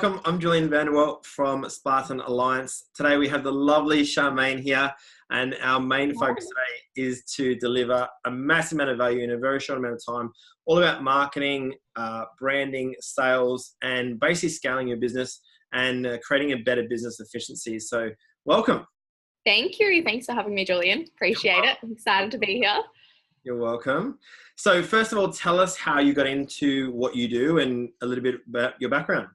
welcome. I'm Julian Vanderwelt from Spartan Alliance. Today we have the lovely Charmaine here, and our main focus today is to deliver a massive amount of value in a very short amount of time, all about marketing, branding, sales, and basically scaling your business and creating a better business efficiency. So welcome. Thank you. Thanks for having me, Julian. Appreciate it. I'm excited to be here. You're welcome. So first of all, tell us how you got into what you do and a little bit about your background.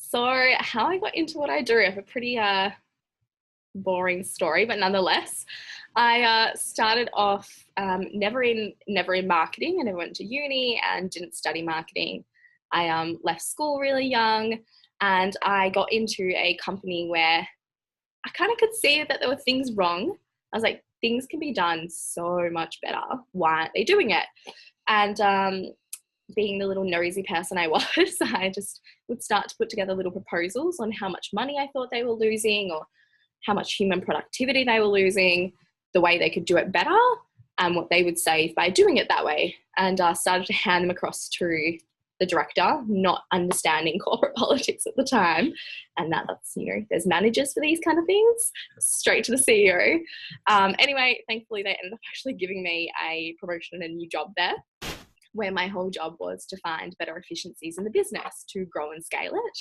So how I got into what I do, I have a pretty boring story, but nonetheless, I started off never in marketing. I never went to uni and didn't study marketing. I left school really young, and I got into a company where I kind of could see that there were things wrong. I was like, things can be done so much better. Why aren't they doing it? And being the little nosy person I was, I just would start to put together little proposals on how much money I thought they were losing, or how much human productivity they were losing, the way they could do it better, and what they would save by doing it that way. And started to hand them across to the director, not understanding corporate politics at the time. And that's, there's managers for these kind of things, straight to the CEO. Anyway, thankfully they ended up actually giving me a promotion and a new job there, where my whole job was to find better efficiencies in the business to grow and scale it.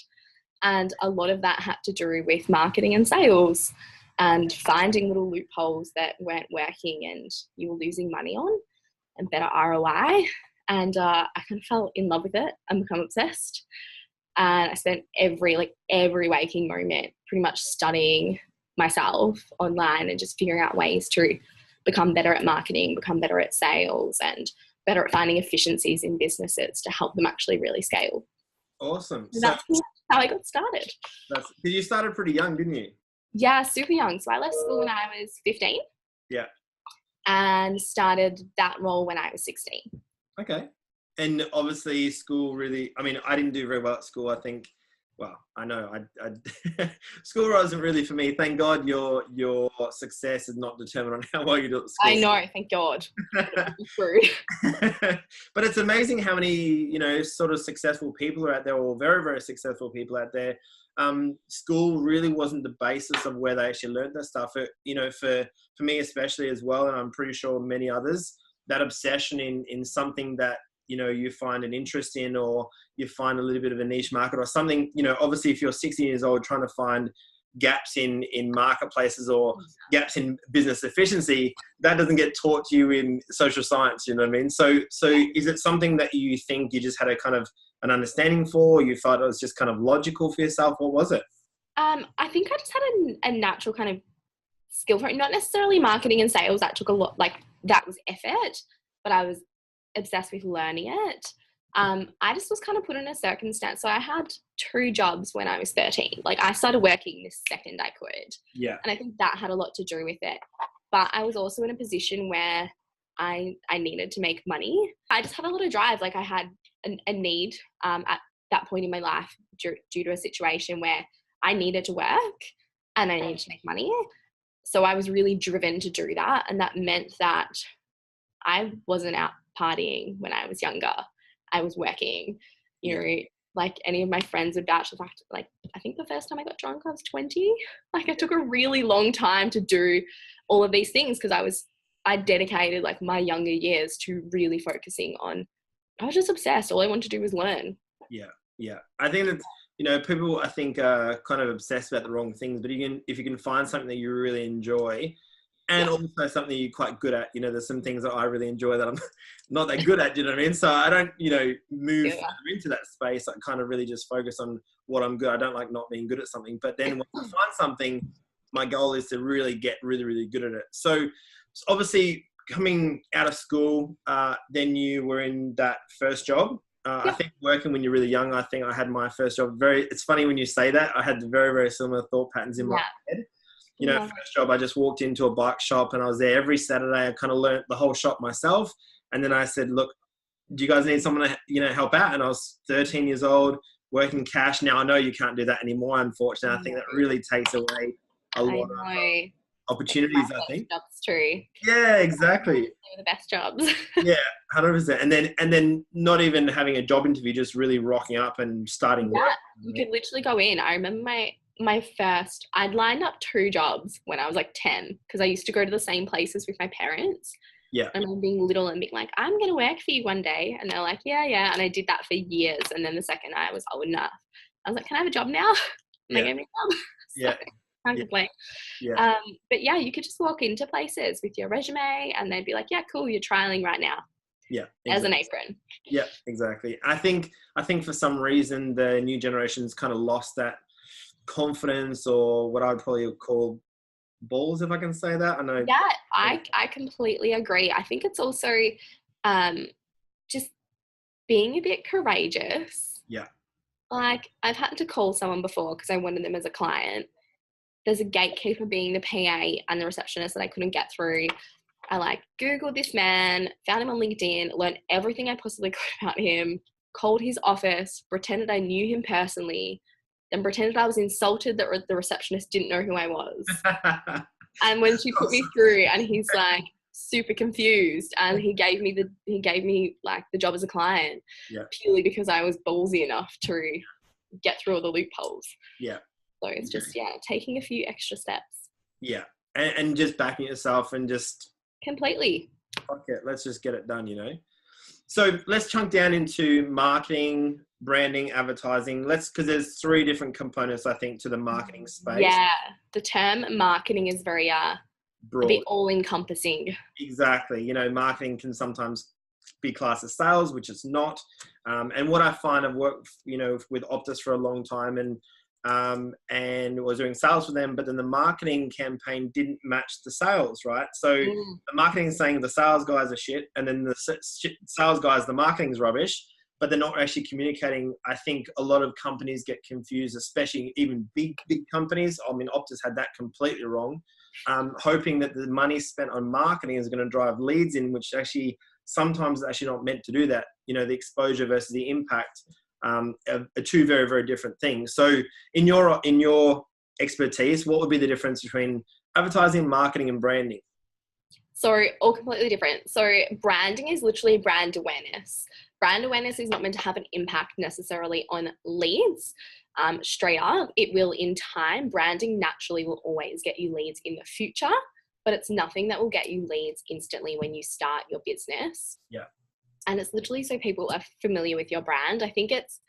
And a lot of that had to do with marketing and sales and finding little loopholes that weren't working and you were losing money on, and better ROI. And I kind of fell in love with it and become obsessed. And I spent every waking moment pretty much studying myself online and just figuring out ways to become better at marketing, become better at sales, and better at finding efficiencies in businesses to help them actually really scale. Awesome. So that's how I got started. You started pretty young, didn't you? Yeah, super young. So I left school when I was 15. Yeah. And started that role when I was 16. Okay. And obviously school really, I didn't do very well at school. School wasn't really for me. Thank God your success is not determined on how well you do at school. I know, thank God. But it's amazing how many, sort of successful people are out there, or very, very successful people out there. School really wasn't the basis of where they actually learned that stuff. For me especially as well, and I'm pretty sure many others, that obsession in something that, you find an interest in, or you find a little bit of a niche market or something, obviously if you're 16 years old trying to find gaps in marketplaces or gaps in business efficiency, that doesn't get taught to you in social science, you know what I mean? So is it something that you think you just had a kind of an understanding for, you thought it was just kind of logical for yourself? What was it? I think I just had a natural kind of skill for it, not necessarily marketing and sales. That took a lot, that was effort, but I was obsessed with learning it. I just was kind of put in a circumstance. So I had 2 jobs when I was 13. I started working the second I could. Yeah. And I think that had a lot to do with it. But I was also in a position where I needed to make money. I just had a lot of drive. I had a need at that point in my life due to a situation where I needed to work and I needed to make money. So I was really driven to do that. And that meant that I wasn't out partying when I was younger. I was working, any of my friends would vouch for the fact, I think the first time I got drunk, I was 20. I took a really long time to do all of these things because I dedicated my younger years to really focusing on, I was just obsessed. All I wanted to do was learn. Yeah. Yeah. I think that, people I think are kind of obsessed about the wrong things, but if you can find something that you really enjoy, and also something you're quite good at, there's some things that I really enjoy that I'm not that good at, do you know what I mean? So I don't, move into that space. I kind of really just focus on what I'm good. I don't like not being good at something, but then when I find something, my goal is to really get really, really good at it. So obviously coming out of school, then you were in that first job. I think working when you're really young, I think I had my first job. It's funny when you say that. I had very, very similar thought patterns in my head. First job, I just walked into a bike shop and I was there every Saturday. I kind of learnt the whole shop myself. And then I said, look, do you guys need someone to, help out? And I was 13 years old, working cash. Now I know you can't do that anymore, unfortunately. I think that really takes away a lot of opportunities, I think. That's true. Yeah, exactly. the best jobs. Yeah, 100%. And then not even having a job interview, just really rocking up and starting work. You could literally go in. I remember my first, I'd lined up 2 jobs when I was like 10 because I used to go to the same places with my parents. Yeah. And I'm being little and being like, I'm going to work for you one day. And they're like, yeah. And I did that for years. And then the second I was old enough, I was like, can I have a job now? And they gave me a job. Yeah. Can't complain. Yeah. But yeah, you could just walk into places with your resume and they'd be like, yeah, cool, you're trialing right now. Yeah. Exactly. As an apron. Yeah, exactly. I think for some reason the new generation's kind of lost that confidence, or what I'd probably call balls, if I can say that. I know. Yeah, I completely agree. I think it's also just being a bit courageous. Yeah. Like, I've had to call someone before because I wanted them as a client. There's a gatekeeper being the PA and the receptionist that I couldn't get through. I Googled this man, found him on LinkedIn, learned everything I possibly could about him, called his office, pretended I knew him personally, then pretended I was insulted that the receptionist didn't know who I was. And when she put me through, and he's like super confused, and he gave me the job as a client, purely because I was ballsy enough to get through all the loopholes. Yeah. So it's just taking a few extra steps. Yeah, and just backing yourself and just completely. Okay, let's just get it done. So let's chunk down into marketing, branding, advertising. Because there's 3 different components, I think, to the marketing space. Yeah, the term marketing is very broad, a bit all-encompassing. Exactly. Marketing can sometimes be classed as sales, which it's not. And what I find, I've worked, with Optus for a long time, and was doing sales for them, but then the marketing campaign didn't match the sales, right? So the marketing is saying the sales guys are shit, and then the sales guys, the marketing's rubbish, but they're not actually communicating. I think a lot of companies get confused, especially even big companies. I mean, Optus had that completely wrong, hoping that the money spent on marketing is going to drive leads in, which actually sometimes is actually not meant to do that. The exposure versus the impact are 2 very, very different things. So in your expertise, what would be the difference between advertising, marketing, and branding? So all completely different. So branding is literally brand awareness. Brand awareness is not meant to have an impact necessarily on leads straight up. It will in time. Branding naturally will always get you leads in the future, but it's nothing that will get you leads instantly when you start your business. Yeah. And it's literally so people are familiar with your brand. I think it's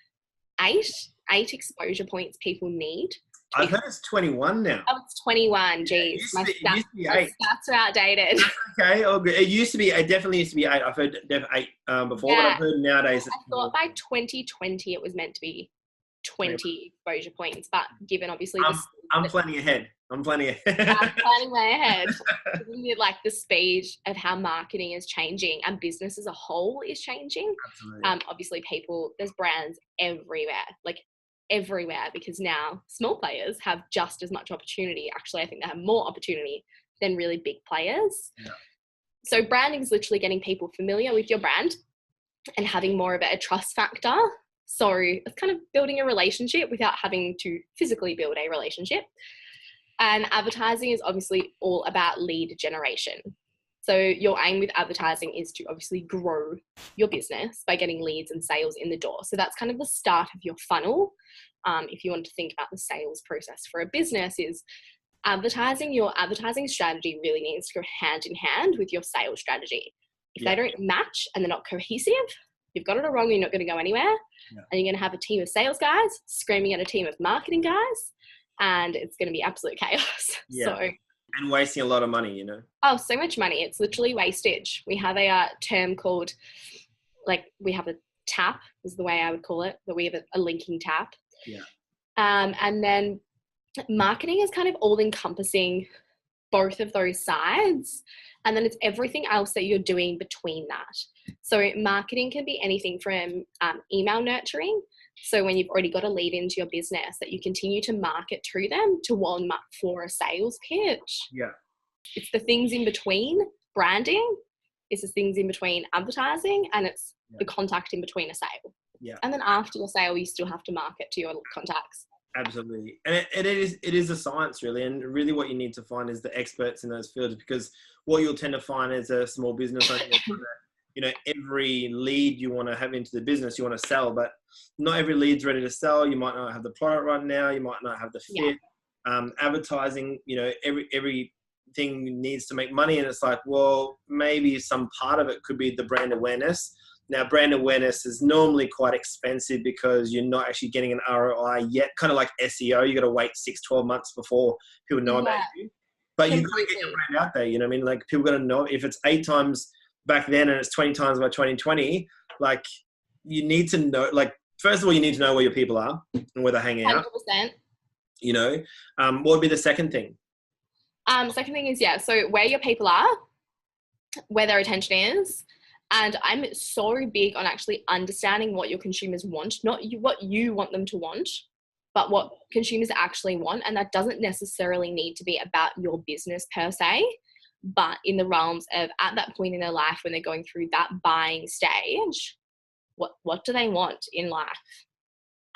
8 exposure points people need. I've heard it's 21 now. Oh, it's 21. Jeez. My stats are outdated. Okay. Oh, good. It definitely used to be 8. I've heard 8 before, but I've heard nowadays. I thought by 2020 it was meant to be 20 exposure points, but given obviously I'm planning ahead. I'm planning way ahead. The speed of how marketing is changing and business as a whole is changing. Absolutely. Obviously there's brands everywhere, because now small players have just as much opportunity. Actually, I think they have more opportunity than really big players. Yeah. So branding is literally getting people familiar with your brand and having more of a trust factor. So it's kind of building a relationship without having to physically build a relationship. And advertising is obviously all about lead generation. So your aim with advertising is to obviously grow your business by getting leads and sales in the door. So that's kind of the start of your funnel. If you want to think about the sales process for a business, is advertising. Your advertising strategy really needs to go hand in hand with your sales strategy. If they don't match and they're not cohesive, you've got it all wrong. You're not going to go anywhere. Yeah. And you're going to have a team of sales guys screaming at a team of marketing guys, and it's going to be absolute chaos. Yeah. And wasting a lot of money, Oh, so much money. It's literally wastage. We have a term called, we have a tap is the way I would call it, that we have a linking tap. Yeah. And then marketing is kind of all encompassing both of those sides. And then it's everything else that you're doing between that. So marketing can be anything from email nurturing. So when you've already got a lead into your business, that you continue to market to them to warm up for a sales pitch. Yeah. It's the things in between. Branding is the things in between advertising, and it's the contact in between a sale. Yeah. And then after the sale, you still have to market to your contacts. Absolutely. And it is a science really. And really what you need to find is the experts in those fields, because what you'll tend to find as a small business owner, every lead you want to have into the business, you want to sell, but not every lead's ready to sell. You might not have the product right now. You might not have the fit. Advertising, everything needs to make money. And it's like, well, maybe some part of it could be the brand awareness. Now, brand awareness is normally quite expensive because you're not actually getting an ROI yet. Kind of like SEO, you got to wait 12 months before people know about you. But you've got to get your brand out there. You know what I mean? Like, people got to know. If it's 8 times back then and it's 20 times by 2020, like, you need to know. Like, first of all, you need to know where your people are and where they're hanging out. 100%. What would be the second thing? Second thing is, so where your people are, where their attention is. And I'm so big on actually understanding what your consumers want, not what you want them to want, but what consumers actually want. And that doesn't necessarily need to be about your business per se, but in the realms of at that point in their life when they're going through that buying stage, what do they want in life?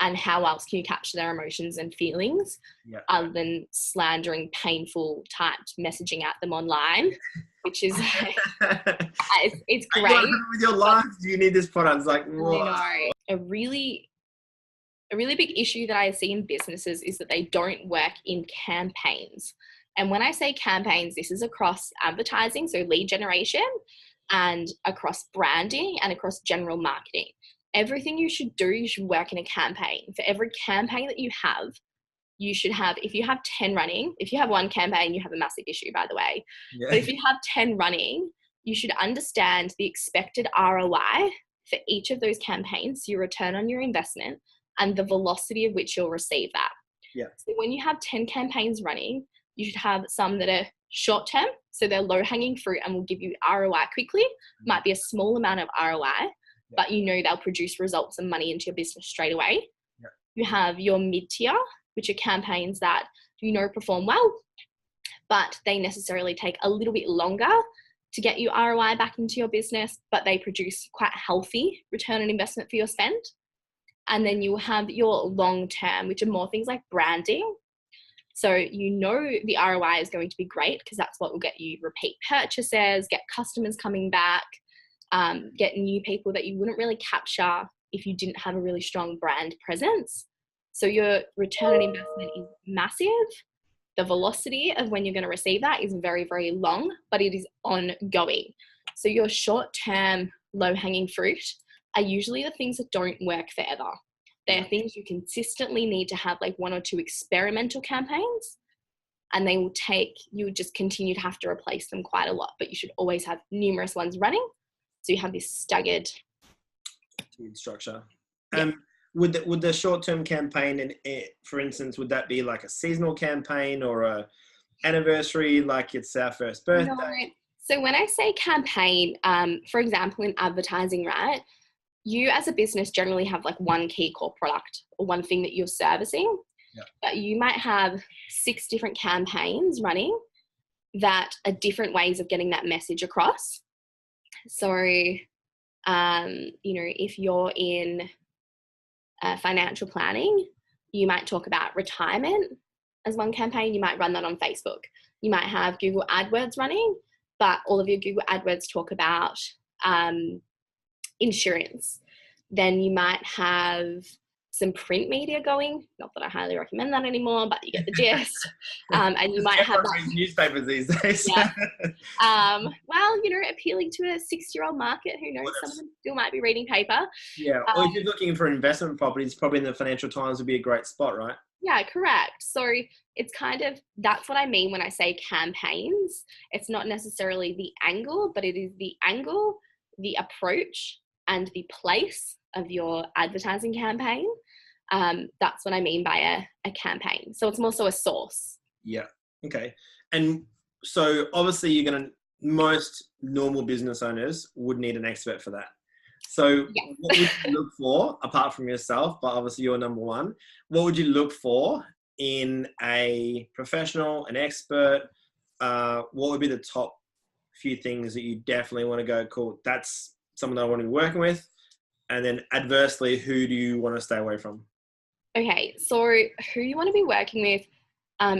And how else can you capture their emotions and feelings other than slandering, painful typed messaging at them online, which is it's great. With your life, do you need this product? It's like, whoa. A really big issue that I see in businesses is that they don't work in campaigns. And when I say campaigns, this is across advertising, so lead generation, and across branding and across general marketing. Everything you should do, you should work in a campaign. For every campaign that you should have, if you have 10 running, if you have one campaign, you have a massive issue, by the way. Yeah. But if you have 10 running, you should understand the expected ROI for each of those campaigns, your return on your investment, and the velocity of which you'll receive that. Yeah. So when you have 10 campaigns running, you should have some that are short term, so they're low hanging fruit and will give you ROI quickly. Might be a small amount of ROI, but they'll produce results and money into your business straight away. Yeah. You have your mid-tier, which are campaigns that perform well, but they necessarily take a little bit longer to get you ROI back into your business, but they produce quite healthy return on investment for your spend. And then you have your long-term, which are more things like branding. So the ROI is going to be great because that's what will get you repeat purchases, get customers coming back, get new people that you wouldn't really capture if you didn't have a really strong brand presence. So your return on investment is massive. The velocity of when you're going to receive that is very, very long, but it is ongoing. So your short-term, low-hanging fruit are usually the things that don't work forever. They're things you consistently need to have like 1 or 2 experimental campaigns, and you would just continue to have to replace them quite a lot, but you should always have numerous ones running. So you have this staggered structure. Would the short-term campaign, for instance, would that be like a seasonal campaign or a anniversary, like it's our first birthday? No. So when I say campaign, for example, in advertising, right, you as a business generally have like one key core product or one thing that you're servicing, but you might have 6 different campaigns running that are different ways of getting that message across. So, if you're in financial planning, you might talk about retirement as one campaign. You might run that on Facebook. You might have Google AdWords running, but all of your Google AdWords talk about insurance. Then you might have some print media going. Not that I highly recommend that anymore, but you get the gist. And you might have newspapers these days. Yeah. Appealing to a 6-year-old market. Who knows? Some of them still might be reading paper. Yeah. Or if you're looking for investment properties, probably in the Financial Times would be a great spot, right? Yeah, correct. So it's that's what I mean when I say campaigns. It's not necessarily the angle, but it is the angle, the approach, and the place of your advertising campaign. That's what I mean by a campaign. So it's more so a source. Yeah. Okay. And so obviously most normal business owners would need an expert for that. So what would you look for, apart from yourself, but obviously you're number one, what would you look for in a professional, an expert? What would be the top few things that you definitely want to go, cool, that's someone that I want to be working with? And then adversely, who do you want to stay away from? Okay, so who you want to be working with,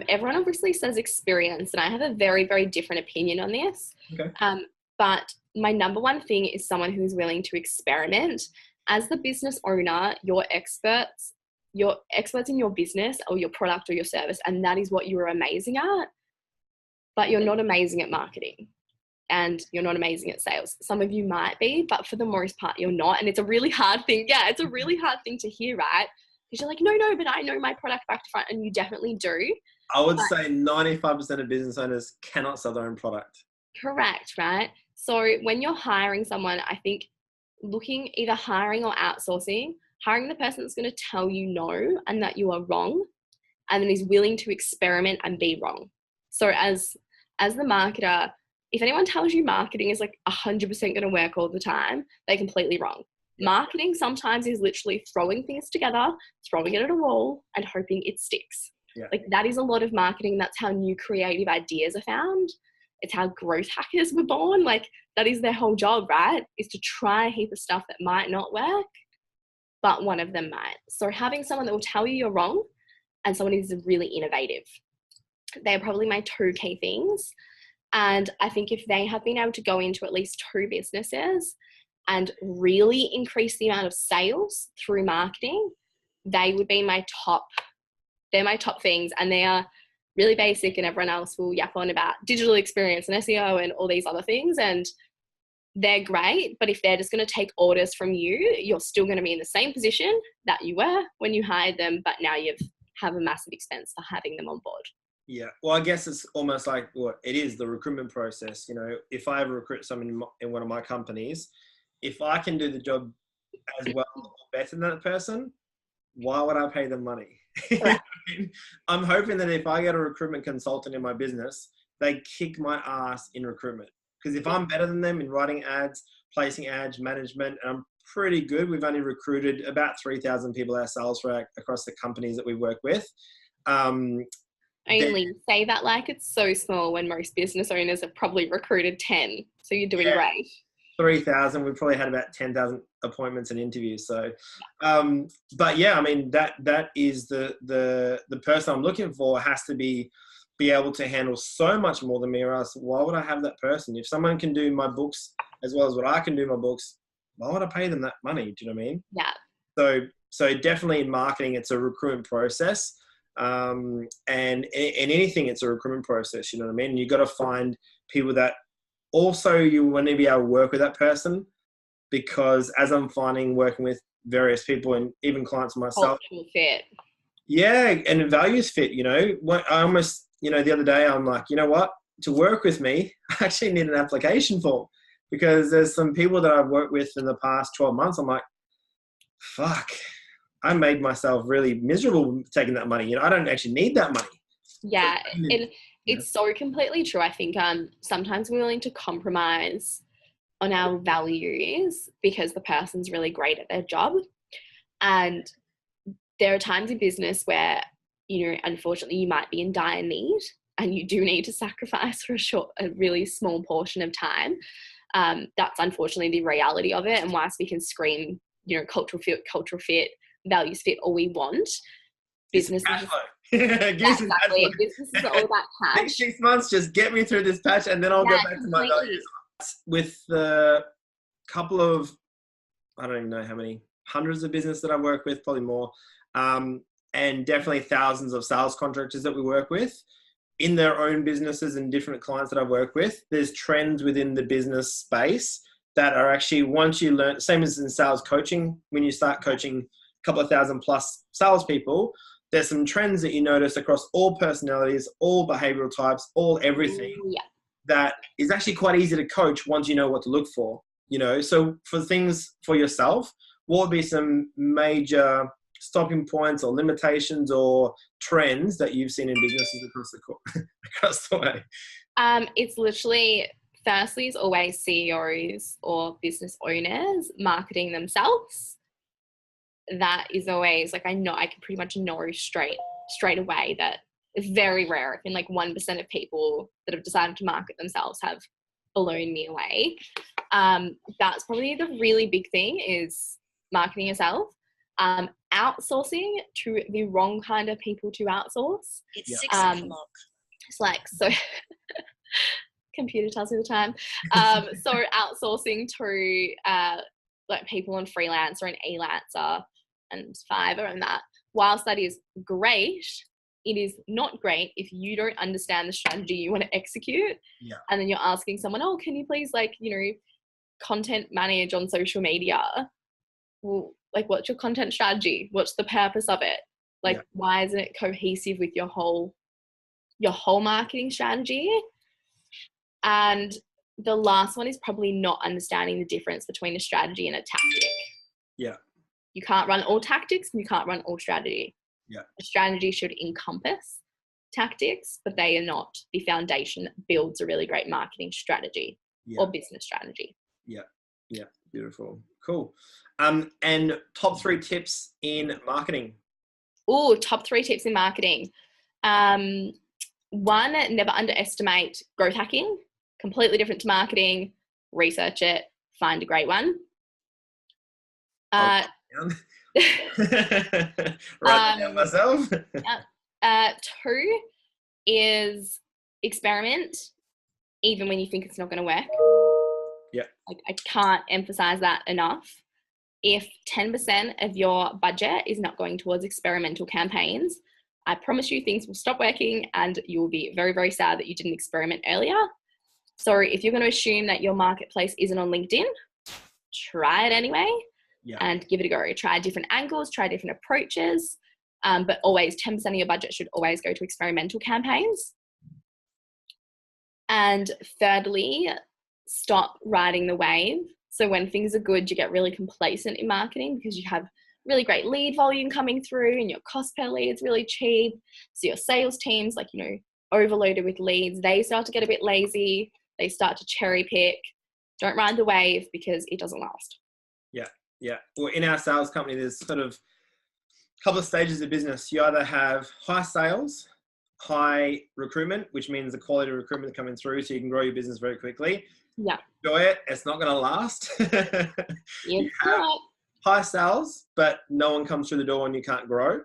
everyone obviously says experience, and I have a very, very different opinion on this. Okay. But my number one thing is someone who's willing to experiment. As the business owner, you're experts in your business or your product or your service, and that is what you are amazing at, but you're not amazing at marketing. And you're not amazing at sales. Some of you might be, but for the most part, you're not. And it's a really hard thing. Yeah, it's a really hard thing to hear, right? Because you're like, no, but I know my product back to front, and you definitely do. I would say 95% of business owners cannot sell their own product. Correct, right? So when you're hiring someone, I think looking either hiring or outsourcing, hiring the person that's going to tell you no and that you are wrong, and then is willing to experiment and be wrong. So as the marketer, if anyone tells you marketing is like 100% going to work all the time, they're completely wrong. Yeah. Marketing sometimes is literally throwing things together, throwing it at a wall, and hoping it sticks. Yeah. Like that is a lot of marketing. That's how new creative ideas are found. It's how growth hackers were born. Like that is their whole job, right? Is to try a heap of stuff that might not work, but one of them might. So having someone that will tell you you're wrong and someone who's really innovative, they're probably my two key things. And I think if they have been able to go into at least 2 businesses and really increase the amount of sales through marketing, they would be they're my top things. And they are really basic, and everyone else will yap on about digital experience and SEO and all these other things. And they're great, but if they're just going to take orders from you, you're still going to be in the same position that you were when you hired them, but now you have a massive expense for having them on board. Yeah, well, I guess it's almost like what it is, the recruitment process. You know, if I ever recruit someone in one of my companies, if I can do the job as well or better than that person, why would I pay them money? I'm hoping that if I get a recruitment consultant in my business, they kick my ass in recruitment. Because if I'm better than them in writing ads, placing ads, management, and I'm pretty good. We've only recruited about 3,000 people ourselves across the companies that we work with. Only say that like it's so small when most business owners have probably recruited 10. So you're doing great. 3,000. We've probably had about 10,000 appointments and interviews. So, but yeah, I mean, that is the person I'm looking for has to be able to handle so much more than me, or else why would I have that person? If someone can do my books as well as what I can do my books, why would I pay them that money? Do you know what I mean? Yeah. So definitely in marketing, it's a recruitment process. And in anything, it's a recruitment process, you know what I mean? And you've got to find people that also you want to be able to work with that person, because as I'm finding working with various people and even clients myself, cultural fit. Yeah, and values fit, you know. I almost, you know, the other day I'm like, you know what? To work with me, I actually need an application form, because there's some people that I've worked with in the past 12 months. I'm like, fuck, I made myself really miserable taking that money. You know, I don't actually need that money. Yeah, it's so completely true. I think sometimes we're willing to compromise on our values because the person's really great at their job. And there are times in business where, you know, unfortunately you might be in dire need and you do need to sacrifice for a really small portion of time. That's unfortunately the reality of it. And whilst we can scream, you know, cultural fit, values fit all we want, business is exactly. Business is all about cash. Next 6 months, just get me through this patch and then I'll go back to my values. With the couple of, I don't even know how many, hundreds of business that I work with, probably more, and definitely thousands of sales contractors that we work with in their own businesses and different clients that I work with, there's trends within the business space that are actually, once you learn, same as in sales coaching, when you start coaching a couple of thousand plus salespeople, there's some trends that you notice across all personalities, all behavioral types, all everything. Yeah. That is actually quite easy to coach once you know what to look for, you know? So for things for yourself, what would be some major stopping points or limitations or trends that you've seen in businesses across the way? It's literally, firstly, is always CEOs or business owners marketing themselves. That is always like, I can pretty much know straight away that it's very rare. I think like 1% of people that have decided to market themselves have blown me away. That's probably the really big thing, is marketing yourself. Outsourcing to the wrong kind of people to outsource. It's 6 o'clock. It's like, so computer tells me the time. So outsourcing to like people on Freelancer and Elancer and Fiverr and that, whilst that is great, it is not great if you don't understand the strategy you want to execute. Yeah. And then you're asking someone, oh, can you please, like, you know, content manage on social media? Well, like, what's your content strategy? What's the purpose of it? Like, why isn't it cohesive with your whole marketing strategy? And the last one is probably not understanding the difference between a strategy and a tactic. Yeah. You can't run all tactics and you can't run all strategy. Yeah. A strategy should encompass tactics, but they are not the foundation that builds a really great marketing strategy or business strategy. Yeah. Yeah. Beautiful. Cool. And top 3 tips in marketing. Oh, top 3 tips in marketing. 1, never underestimate growth hacking. Completely different to marketing. Research it. Find a great one. Right down myself. 2 is experiment, even when you think it's not going to work. Yeah. Like, I can't emphasize that enough. If 10% of your budget is not going towards experimental campaigns, I promise you things will stop working and you will be very, very sad that you didn't experiment earlier. So if you're going to assume that your marketplace isn't on LinkedIn, try it anyway and give it a go. Try different angles, try different approaches, but always 10% of your budget should always go to experimental campaigns. And thirdly, stop riding the wave. So when things are good, you get really complacent in marketing because you have really great lead volume coming through and your cost per lead is really cheap. So your sales teams, like, you know, overloaded with leads, they start to get a bit lazy. They start to cherry pick. Don't ride the wave because it doesn't last. Yeah. Yeah. Well, in our sales company, there's sort of a couple of stages of business. You either have high sales, high recruitment, which means the quality of recruitment coming through so you can grow your business very quickly. Yeah. Enjoy it. It's not going to last. You have high sales, but no one comes through the door and you can't grow.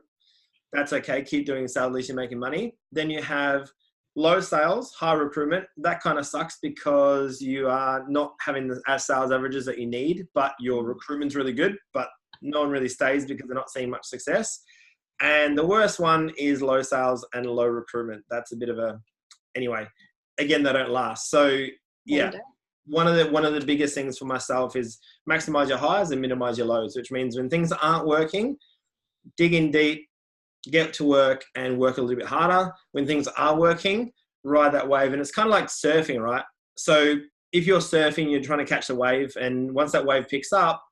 That's okay. Keep doing sales, at least you're making money. Then you have low sales, high recruitment. That kind of sucks because you are not having the sales averages that you need, but your recruitment's really good, but no one really stays because they're not seeing much success. And the worst one is low sales and low recruitment. That's a bit of a, anyway, again, they don't last. So yeah, one of the biggest things for myself is maximize your highs and minimize your lows, which means when things aren't working, dig in deep, get to work and work a little bit harder. When things are working, ride that wave. And it's kind of like surfing, right? So if you're surfing, you're trying to catch the wave. And once that wave picks up,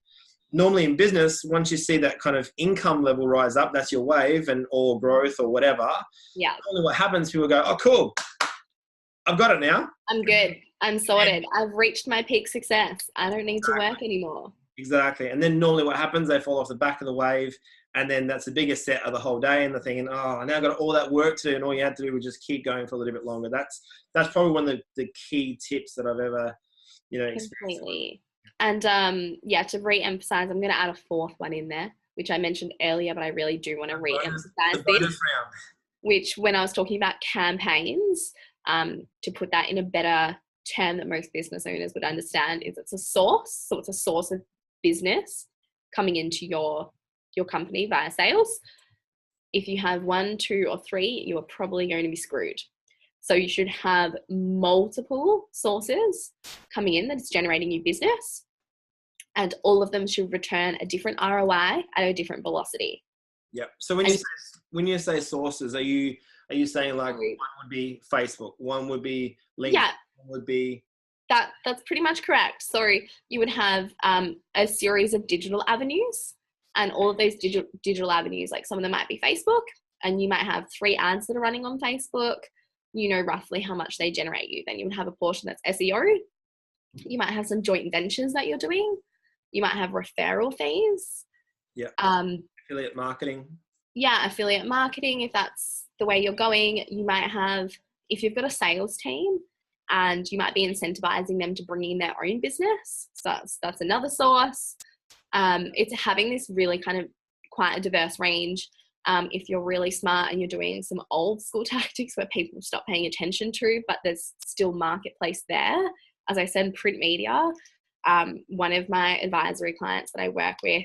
normally in business, once you see that kind of income level rise up, that's your wave and or growth or whatever. Yeah. Only what happens, people go, oh, cool. I've got it now. I'm good. I'm sorted. I've reached my peak success. I don't need to work anymore. Exactly. And then normally what happens, they fall off the back of the wave. And then that's the biggest set of the whole day. And they're thinking, oh, I now got all that work to do. And all you had to do was just keep going for a little bit longer. That's probably one of the key tips that I've ever, experienced. Completely. And to re-emphasize, I'm going to add a 4th one in there, which I mentioned earlier, but I really do want to re-emphasize this, which when I was talking about campaigns, to put that in a better term that most business owners would understand, is it's a source. So it's a source of business coming into your company via sales. If you have 1, 2, or 3, you are probably going to be screwed. So you should have multiple sources coming in that is generating new business, and all of them should return a different ROI at a different velocity. Yep. So when you say sources, are you saying like one would be Facebook, one would be LinkedIn, one would be... That's pretty much correct. So you would have a series of digital avenues, and all of those digital avenues, like some of them might be Facebook, and you might have 3 ads that are running on Facebook. You know roughly how much they generate you. Then you would have a portion that's SEO. You might have some joint ventures that you're doing. You might have referral fees. Yeah. Affiliate marketing. Yeah, affiliate marketing. If that's the way you're going, you might have, if you've got a sales team, and you might be incentivizing them to bring in their own business. So that's another source. It's having this really kind of quite a diverse range. If you're really smart and you're doing some old school tactics where people stop paying attention to, but there's still marketplace there. As I said, print media. One of my advisory clients that I work with,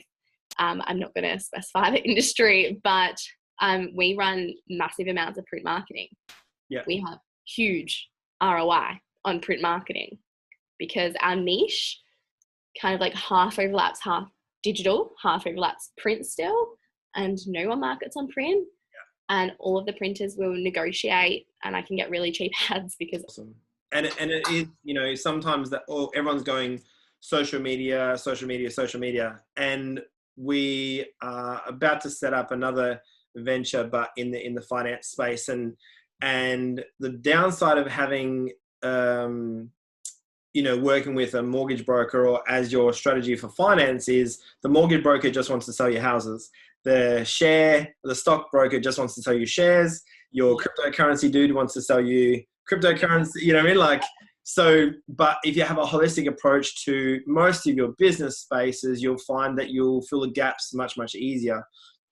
I'm not going to specify the industry, but we run massive amounts of print marketing. Yeah. We have huge ROI on print marketing because our niche kind of like half overlaps, half digital, half overlaps print still, and no one markets on print. Yeah. And all of the printers will negotiate, and I can get really cheap ads because. Awesome. And it is, you know, sometimes that everyone's going social media, and we are about to set up another venture, but in the finance space, and the downside of having you know, working with a mortgage broker or as your strategy for finance is the mortgage broker just wants to sell you houses. The stock broker just wants to sell you shares. Your cryptocurrency dude wants to sell you cryptocurrency, you know what I mean? Like, so, but if you have a holistic approach to most of your business spaces, you'll find that you'll fill the gaps much, much easier.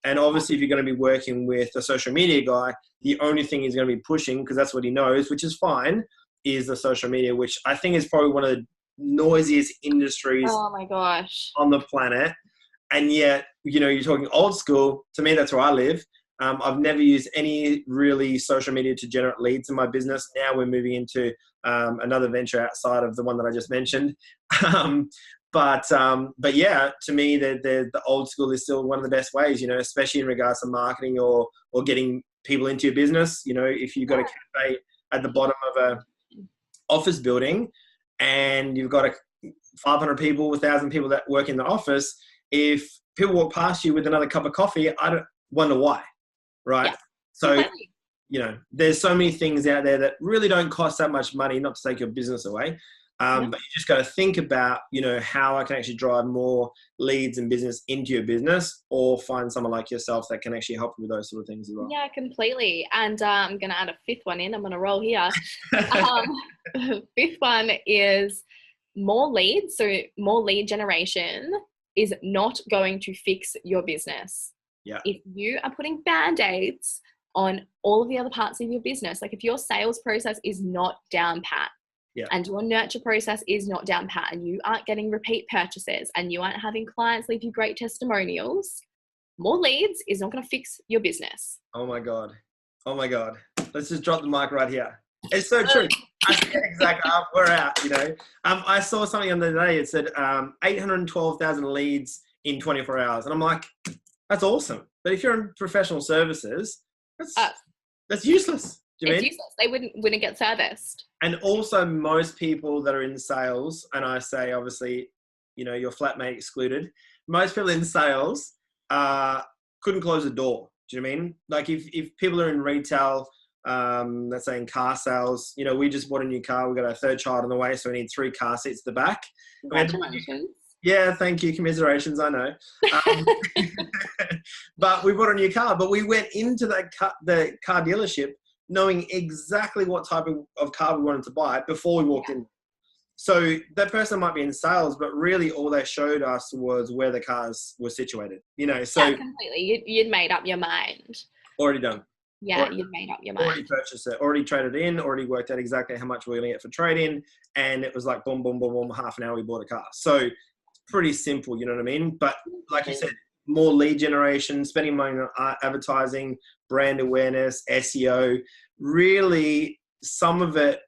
And obviously, if you're going to be working with a social media guy, the only thing he's going to be pushing, because that's what he knows, which is fine, is the social media, which I think is probably one of the noisiest industries oh my gosh on the planet. And yet, you know, you're talking old school. To me, that's where I live. I've never used any really social media to generate leads in my business. Now we're moving into another venture outside of the one that I just mentioned. But yeah, to me, the old school is still one of the best ways, you know, especially in regards to marketing or getting people into your business. You know, if you've got a cafe at the bottom of a office building and you've got 500 people, 1,000 people that work in the office, if people walk past you with another cup of coffee, I don't wonder why, right? Yeah. So, you know, there's so many things out there that really don't cost that much money, not to take your business away. But you just got to think about, you know, how I can actually drive more leads and business into your business, or find someone like yourself that can actually help you with those sort of things as well. Yeah, completely. And I'm going to add a fifth one in. I'm going to roll here. Fifth one is more leads. So more lead generation is not going to fix your business. Yeah. If you are putting band-aids on all of the other parts of your business, like if your sales process is not down pat, and your nurture process is not down pat, and you aren't getting repeat purchases, and you aren't having clients leave you great testimonials, more leads is not going to fix your business. Oh my God. Let's just drop the mic right here. It's so true. Exactly. We're out, you know. I saw something the other day. It said 812,000 leads in 24 hours. And I'm like, that's awesome. But if you're in professional services, that's useless. It's useless. They wouldn't get serviced. And also most people that are in sales, and I say obviously, you know, your flatmate excluded, most people in sales couldn't close the door. Do you know what I mean? Like if people are in retail, let's say in car sales, you know, we just bought a new car. We got our third child on the way, so we need 3 car seats at the back. Congratulations. Yeah, thank you. Commiserations, I know. But we bought a new car, but we went into the car dealership knowing exactly what type of car we wanted to buy before we walked in. So that person might be in sales, but really all they showed us was where the cars were situated, you know. So completely. You'd made up your mind. Already done. Yeah, you'd made up your mind. Already purchased it, already traded in, already worked out exactly how much we're going to get for trade-in. And it was like boom, boom, boom, boom, half an hour we bought a car. So it's pretty simple, you know what I mean? But like you said, more lead generation, spending money on advertising, brand awareness, SEO. Really, some of it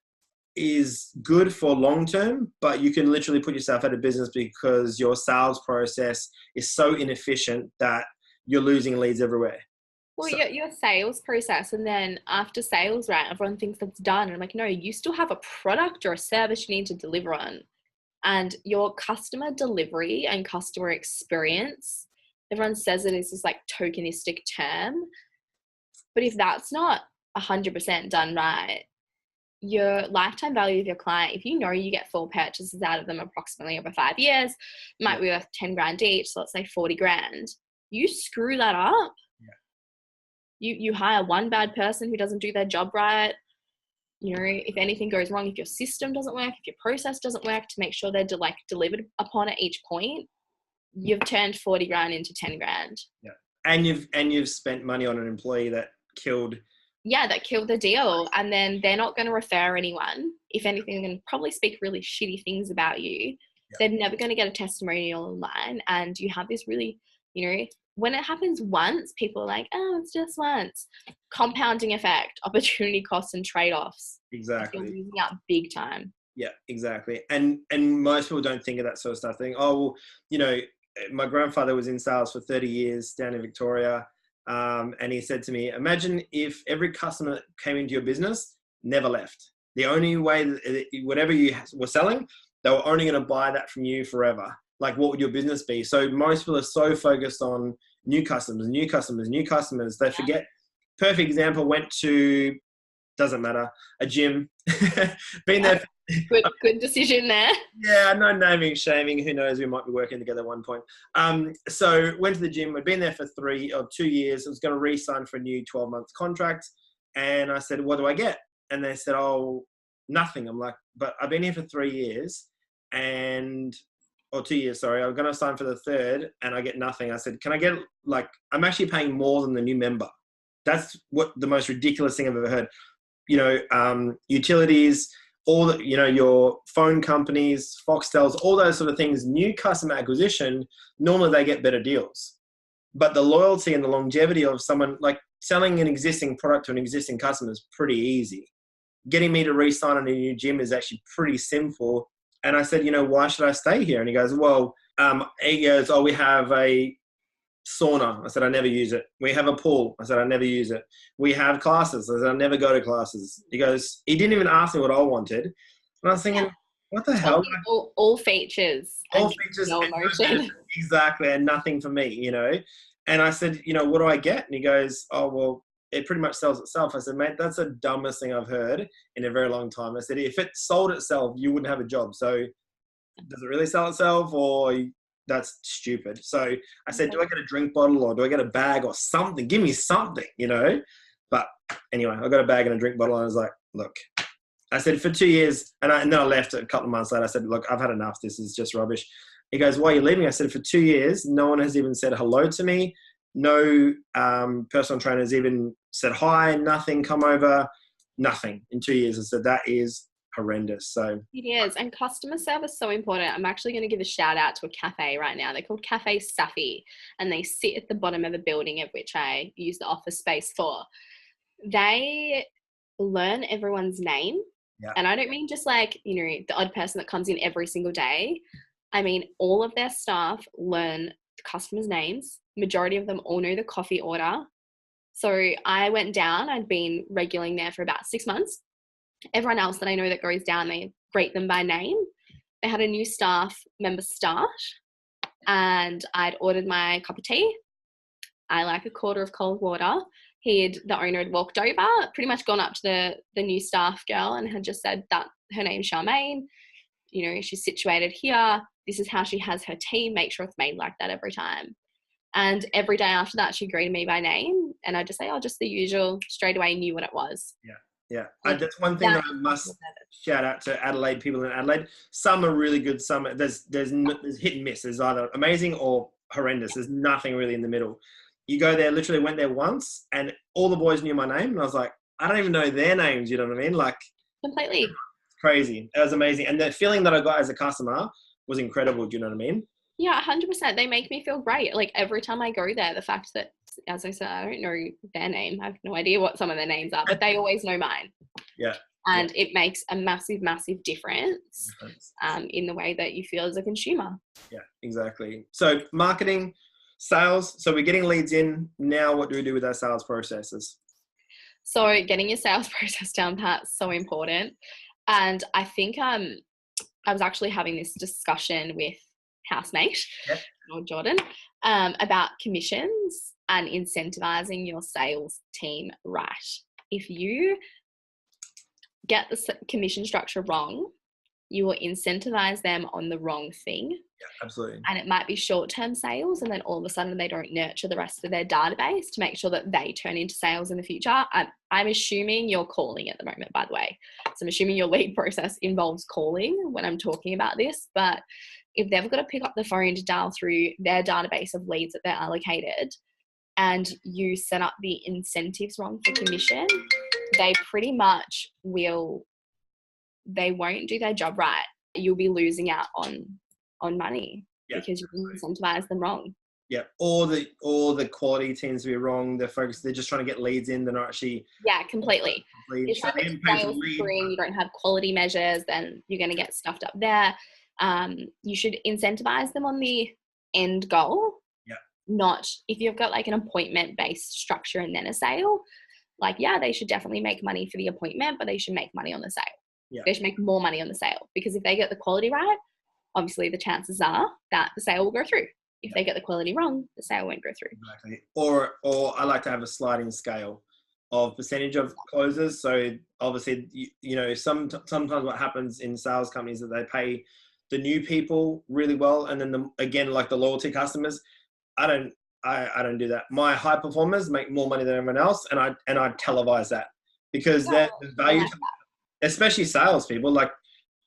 is good for long term, but you can literally put yourself out of business because your sales process is so inefficient that you're losing leads everywhere. Well, your sales process, and then after sales, right, everyone thinks that's done. And I'm like, no, you still have a product or a service you need to deliver on. And your customer delivery and customer experience, everyone says it is this like tokenistic term. But if that's not 100% done right, your lifetime value of your client, if you know you get 4 purchases out of them approximately over 5 years, might be worth 10 grand each, so let's say 40 grand. You screw that up, you hire one bad person who doesn't do their job right. You know, if anything goes wrong, if your system doesn't work, if your process doesn't work to make sure they're delivered upon at each point, you've turned 40 grand into 10 grand. Yeah. And you've spent money on an employee that killed. Yeah, that killed the deal. And then they're not going to refer anyone. If anything, they're going to probably speak really shitty things about you. Yeah. They're never going to get a testimonial online. And you have this really, when it happens once, people are like, oh, it's just once. Compounding effect, opportunity costs and trade-offs. Exactly. You're losing out big time. Yeah, exactly. And most people don't think of that sort of stuff. They think, oh, well, my grandfather was in sales for 30 years down in Victoria. And he said to me, imagine if every customer that came into your business never left. The only way that whatever you were selling, they were only going to buy that from you forever. Like, what would your business be? So most people are so focused on new customers. They forget. Perfect example, went to, doesn't matter, a gym. Been there. Good decision there. Yeah, no naming, shaming. Who knows? We might be working together at one point. So went to the gym. We'd been there for 2 years. I was going to re-sign for a new 12-month contract. And I said, what do I get? And they said, oh, nothing. I'm like, but I've been here for 3 years or 2 years, sorry. I'm going to sign for the third and I get nothing. I said, can I get, I'm actually paying more than the new member. That's what the most ridiculous thing I've ever heard. Utilities, all the, your phone companies, Foxtels, all those sort of things, new customer acquisition, normally they get better deals. But the loyalty and the longevity of someone, like selling an existing product to an existing customer is pretty easy. Getting me to re-sign on a new gym is actually pretty simple. And I said, why should I stay here? And he goes, well, we have a sauna. I said, I never use it. We have a pool. I said, I never use it. We have classes. I said, I never go to classes. He didn't even ask me what I wanted. And I was thinking, what the hell? All features. All features. No emotion. Exactly. And nothing for me, And I said, what do I get? And he goes, oh, well, it pretty much sells itself. I said, mate, that's the dumbest thing I've heard in a very long time. I said, if it sold itself, you wouldn't have a job. So does it really sell itself, or that's stupid? So I said, do I get a drink bottle or do I get a bag or something? Give me something, But anyway, I got a bag and a drink bottle and I was like, look, I said, for 2 years, and then I left a couple of months later. I said, look, I've had enough. This is just rubbish. He goes, why are you leaving? I said, for 2 years, no one has even said hello to me. No personal trainer has even said hi, nothing, come over, nothing in 2 years. I said, that is horrendous. So it is. And customer service is so important. I'm actually going to give a shout out to a cafe right now. They're called Cafe Safi, and they sit at the bottom of a building of which I use the office space for. They learn everyone's name. Yeah. And I don't mean just the odd person that comes in every single day. I mean, all of their staff learn the customers' names. Majority of them all know the coffee order. So I went down. I'd been regulating there for about 6 months. Everyone else that I know that goes down, they greet them by name. They had a new staff member start, and I'd ordered my cup of tea. I like a quarter of cold water. The owner had walked over, pretty much gone up to the new staff girl and had just said that her name's Charmaine. She's situated here. This is how she has her tea. Make sure it's made like that every time. And every day after that, she greeted me by name, and I'd just say, just the usual, straight away knew what it was. Yeah. Yeah, that's one thing that I must shout out to Adelaide, people in Adelaide. Some are really good. Some there's hit and miss. There's either amazing or horrendous. There's nothing really in the middle. You go there, literally went there once, and all the boys knew my name, and I was like, I don't even know their names. You know what I mean? Like, completely crazy. It was amazing, and the feeling that I got as a customer was incredible. Do you know what I mean? Yeah, 100%. They make me feel great. Like every time I go there, the fact that, as I said, I don't know their name. I have no idea what some of their names are, but they always know mine. Yeah. And it makes a massive, massive difference in the way that you feel as a consumer. Yeah, exactly. So marketing, sales. So we're getting leads in. Now what do we do with our sales processes? So getting your sales process down, Pat, so important. And I think I was actually having this discussion with housemate or Jordan about commissions and incentivizing your sales team right. If you get the commission structure wrong, you will incentivize them on the wrong thing. Yeah, absolutely. And it might be short-term sales, and then all of a sudden they don't nurture the rest of their database to make sure that they turn into sales in the future. I'm assuming you're calling at the moment, by the way. So I'm assuming your lead process involves calling when I'm talking about this. But if they've got to pick up the phone to dial through their database of leads that they're allocated, and you set up the incentives wrong for commission, they pretty much they won't do their job right. You'll be losing out on money because you incentivize them wrong. Yeah, or the quality tends to be wrong. They're just trying to get leads in. They're not actually. Yeah, completely. If you don't have quality measures, then you're going to get stuffed up there. You should incentivize them on the end goal. Yeah. Not if you've got like an appointment-based structure and then a sale. Like, yeah, they should definitely make money for the appointment, but they should make money on the sale. Yeah. They should make more money on the sale, because if they get the quality right, obviously the chances are that the sale will go through. If they get the quality wrong, the sale won't go through. Exactly. Or I like to have a sliding scale of percentage of closes. So obviously, you know, sometimes what happens in sales companies is that they pay the new people really well, and then again, like the loyalty customers, I don't do that. My high performers make more money than everyone else, and I televise that, because the value, especially salespeople. Like,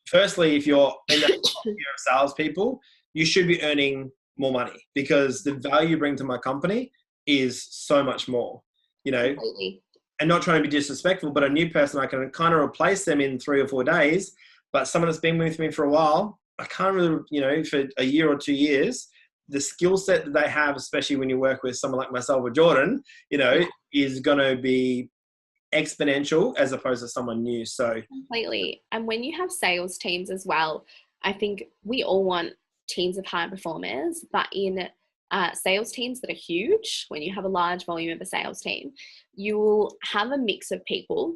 firstly, if you're in the top tier of salespeople, you should be earning more money, because the value you bring to my company is so much more, you know. Completely. And not trying to be disrespectful, but a new person, I can kind of replace them in 3 or 4 days. But someone that's been with me for a while, I can't really, you know, for a year or 2 years, the skill set that they have, especially when you work with someone like myself or Jordan, you know, is going to be exponential as opposed to someone new. So completely. And when you have sales teams as well, I think we all want teams of high performers, but in sales teams that are huge, when you have a large volume of a sales team, you will have a mix of people.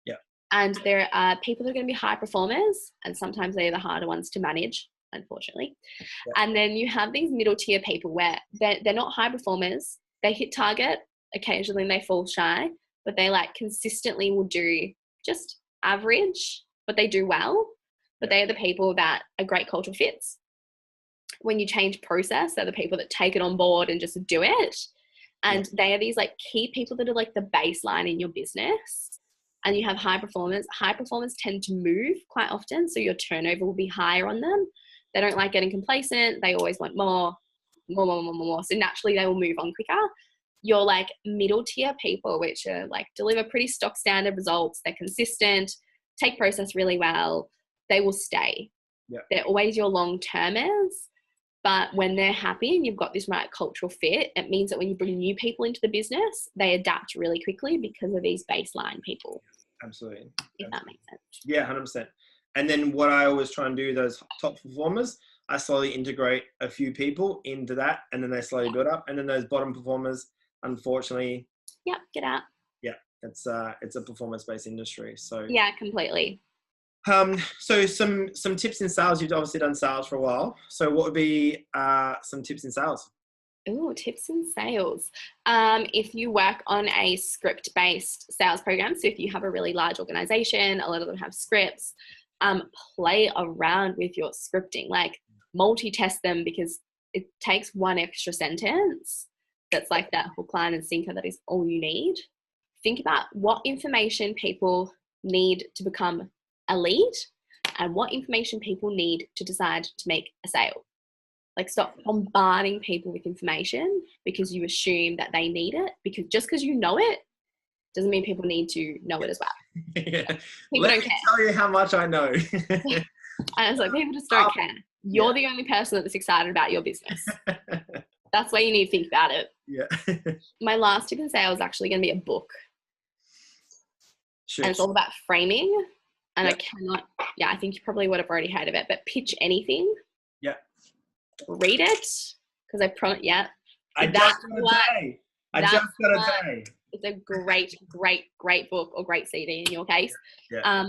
Yeah. And there are people that are going to be high performers, and sometimes they're the harder ones to manage, unfortunately. Yeah. And then you have these middle tier people where they're not high performers. They hit target, occasionally they fall shy, but they like consistently will do just average, but they do well. But they are the people that are great cultural fits. When you change process, they're the people that take it on board and just do it. And they are these like key people that are like the baseline in your business. And you have high performers. High performers tend to move quite often, so your turnover will be higher on them. They don't like getting complacent. They always want more. So naturally they will move on quicker. Your like middle tier people, which are like deliver pretty stock standard results, they're consistent, take process really well, they will stay. Yeah. They're always your long-termers. But when they're happy and you've got this right cultural fit, it means that when you bring new people into the business, they adapt really quickly because of these baseline people. Absolutely. If that makes sense. Yeah, 100%. And then what I always try and do, those top performers, I slowly integrate a few people into that, and then they slowly build up. And then those bottom performers, unfortunately. Yep, get out. Yeah, it's a performance-based industry. So yeah, completely. So some tips in sales. You've obviously done sales for a while. So what would be some tips in sales? Oh, tips in sales. If you work on a script-based sales program, so if you have a really large organization, a lot of them have scripts, play around with your scripting, like multi-test them, because it takes one extra sentence that's like that hook, line, and sinker that is all you need. Think about what information people need to become a lead and what information people need to decide to make a sale. Like, stop bombarding people with information because you assume that they need it, because just because you know it doesn't mean people need to know it as well. Yeah. People Let don't me care. tell you how much I know. And it's like, people just don't care. You're the only person that's excited about your business. That's why you need to think about it. Yeah. My last tip in sales is actually going to be a book. Sure. And it's all about framing. And I think you probably would have already heard of it, but pitch anything. Yeah. Read it, because I promise, I just got a day. It's a great book, or great CD in your case. Yeah.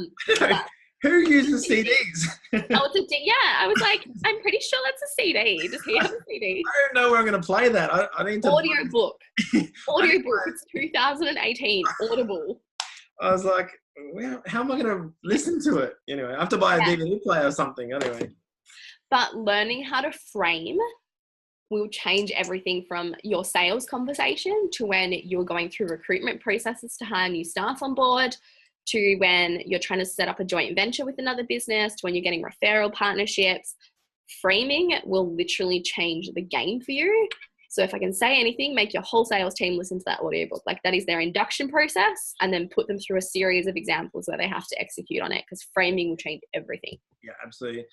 Who uses CDs? I was like, I'm pretty sure that's a CD. Does he have a CD? I don't know where I'm going to play that. I need to. Audiobook. It's 2018. Audible. I was like, well, how am I going to listen to it? Anyway, I have to buy a DVD player or something. Anyway. But learning how to frame will change everything from your sales conversation to when you're going through recruitment processes to hire new staff on board, to when you're trying to set up a joint venture with another business, to when you're getting referral partnerships. Framing will literally change the game for you. So if I can say anything, make your whole sales team listen to that audiobook. Like that is their induction process, and then put them through a series of examples where they have to execute on it, because framing will change everything. Yeah, absolutely.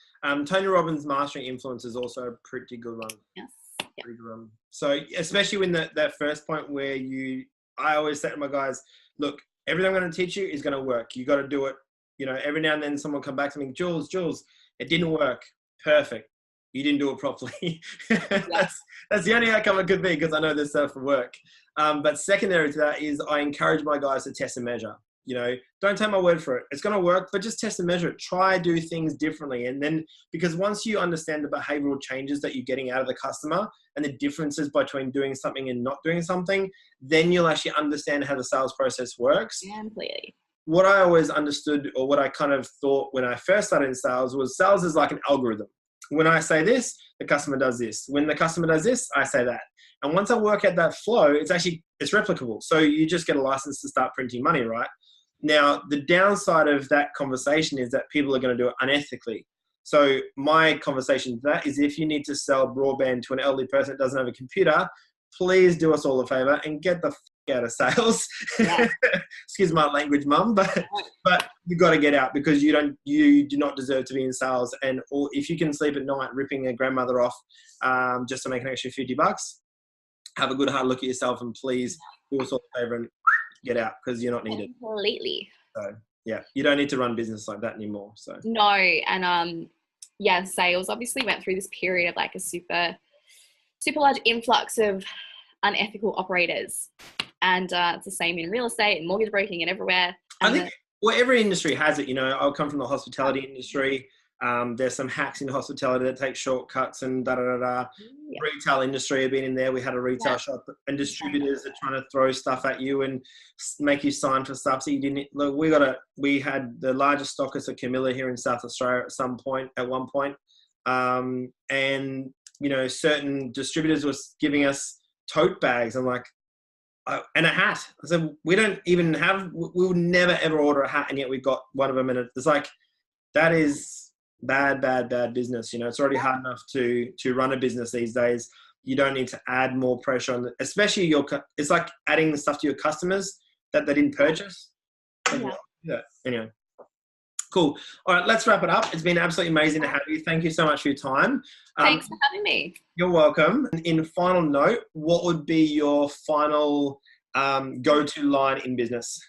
Tony Robbins' Mastering Influence is also a pretty good one. Yes. Yeah. Pretty good one. So especially when that first point where I always say to my guys, look, everything I'm going to teach you is going to work. You got to do it. You know, every now and then someone come back to me, Jules, it didn't work. Perfect. You didn't do it properly. That's the only outcome it could be, because I know this stuff will work. But secondary to that is I encourage my guys to test and measure. You know, don't take my word for it. It's going to work, but just test and measure it. Try do things differently. And then, because once you understand the behavioral changes that you're getting out of the customer and the differences between doing something and not doing something, then you'll actually understand how the sales process works. Completely. What I always understood, or what I kind of thought when I first started in sales, was sales is like an algorithm. When I say this, the customer does this. When the customer does this, I say that. And once I work out that flow, it's replicable. So you just get a license to start printing money, right? Now, the downside of that conversation is that people are going to do it unethically. So my conversation to that is, if you need to sell broadband to an elderly person that doesn't have a computer, please do us all a favor and get the out of sales. Yeah. Excuse my language, mum, but you got to get out, because you do not deserve to be in sales. And or if you can sleep at night ripping a grandmother off just to make an extra $50, have a good hard look at yourself, and please do us all a favor and get out, because you're not needed. Completely. So yeah, you don't need to run business like that anymore. So no, and sales obviously went through this period of like a super large influx of unethical operators. And it's the same in real estate and mortgage broking and everywhere. I think every industry has it. You know, I'll come from the hospitality industry. There's some hacks in hospitality that take shortcuts and da-da-da-da. Yeah. Retail industry, I've been in there. We had a retail shop, and distributors are trying to throw stuff at you and make you sign for stuff that you didn't. Look, we had the largest stockist of Camilla here in South Australia at one point. And, you know, certain distributors was giving us tote bags. I'm like, and a hat. I said, we don't even have, we would never ever order a hat, and yet we got one of them. And it's like, that is bad business. You know, it's already hard enough to run a business these days. You don't need to add more pressure on especially it's like adding the stuff to your customers that they didn't purchase. Yeah. Anyway. Cool. All right, let's wrap it up. It's been absolutely amazing to have you. Thank you so much for your time. Thanks for having me. You're welcome. In final note, what would be your final go-to line in business?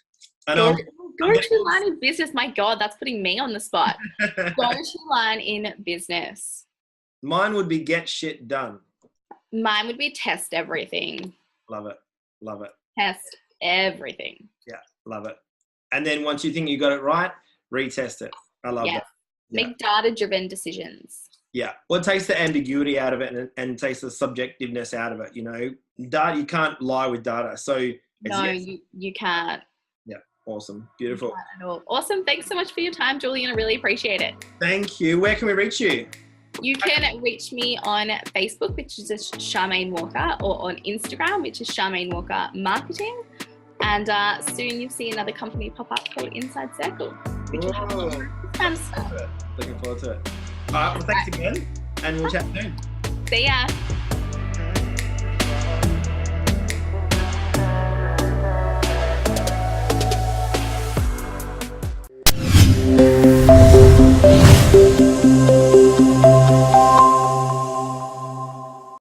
Go-to line in business? My God, that's putting me on the spot. Go-to line in business. Mine would be get shit done. Mine would be test everything. Love it. Love it. Test everything. Yeah, love it. And then once you think you got it right, retest it. I love that. Yeah. Make data-driven decisions. Yeah. Well, it takes the ambiguity out of it and takes the subjectiveness out of it. You know, data, you can't lie with data. So you can't. Yeah. Awesome. Beautiful. You can't at all. Awesome. Thanks so much for your time, Julian. I really appreciate it. Thank you. Where can we reach you? You can reach me on Facebook, which is just Charmaine Walker, or on Instagram, which is Charmaine Walker Marketing. And soon you'll see another company pop up called Inside Circle, which will have a lot of fun stuff. Looking forward to it. All right, well, thanks again, and we'll chat soon. See ya.